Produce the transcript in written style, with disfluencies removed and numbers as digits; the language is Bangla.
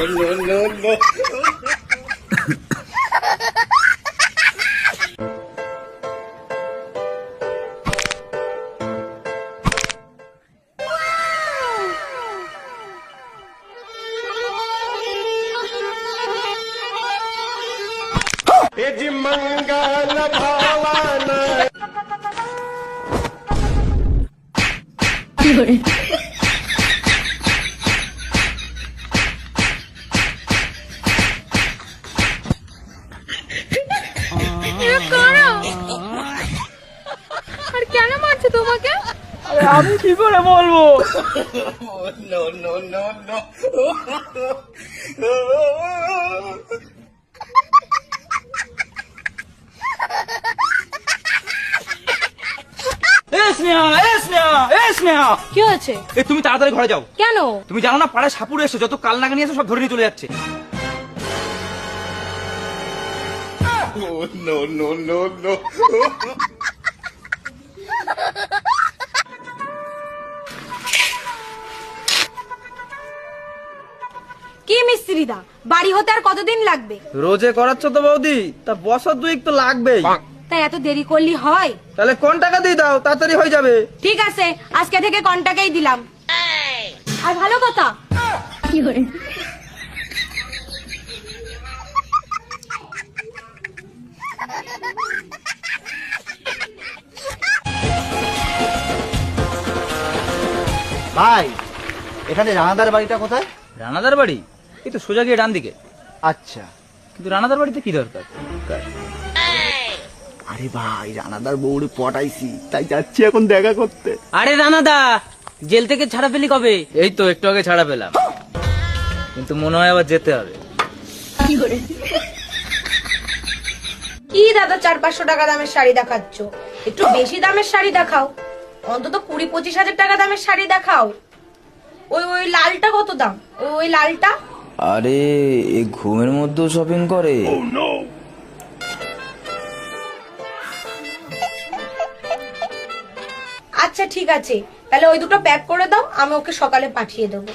मंगल भवन আর কেন মারছে তোমাকে? আমি কি করে বলবো? নো নো নো নো কি হয়েছে? তুমি তাড়াতাড়ি ঘরে যাও। কেন? তুমি জানো না পাড়ায় সাপুর এসে যত কাল নাগা নিয়ে এসে সব ধরে নিয়ে চলে যাচ্ছে। নো নো নো নো কি মিস্ত্রিদা, বাড়ি হতে আর কতদিন লাগবে? রোজে করাচ্ছ তো বৌদি, তা বছর দুয়েক তো লাগবেই। তাই এত দেরি করলি হয়? তাহলে কোন টাকা দিয়ে দাও, তাড়াতাড়ি হয়ে যাবে। ঠিক আছে, আজকে থেকে কন্টাকেই দিলাম। আর ভালো কথা, কি করে ভাই, এখানে রানাদার বাড়িটা কোথায়? রানাদার বাড়ি এই তো সোজা গিয়ে ডান দিকে। আচ্ছা, কিন্তু রানাদার বাড়িতে কি দরকার? আরে ভাই, রানাদার বউরে পটাইছি, তাই যাচ্ছি এখন দেখা করতে। আরে রানাদা, জেল থেকে ছাড়া পেলি কবে? এই তো একটু আগে ছাড়া পেলাম, কিন্তু মনে হয় আবার যেতে হবে। কি দাদা 400-500 টাকা দামের শাড়ি দেখাচ্ছ? একটু বেশি দামের শাড়ি দেখাও, অন্তত 20-25 হাজার টাকা দামের শাড়ি দেখাও। ওই ওই লালটা কত দাম? ওই লালটা? আরে এই ঘুমের মধ্যেও শপিং করে? আচ্ছা ঠিক আছে, তাহলে ওই দুটো প্যাক করে দাও, আমি ওকে সকালে পাঠিয়ে দেবো।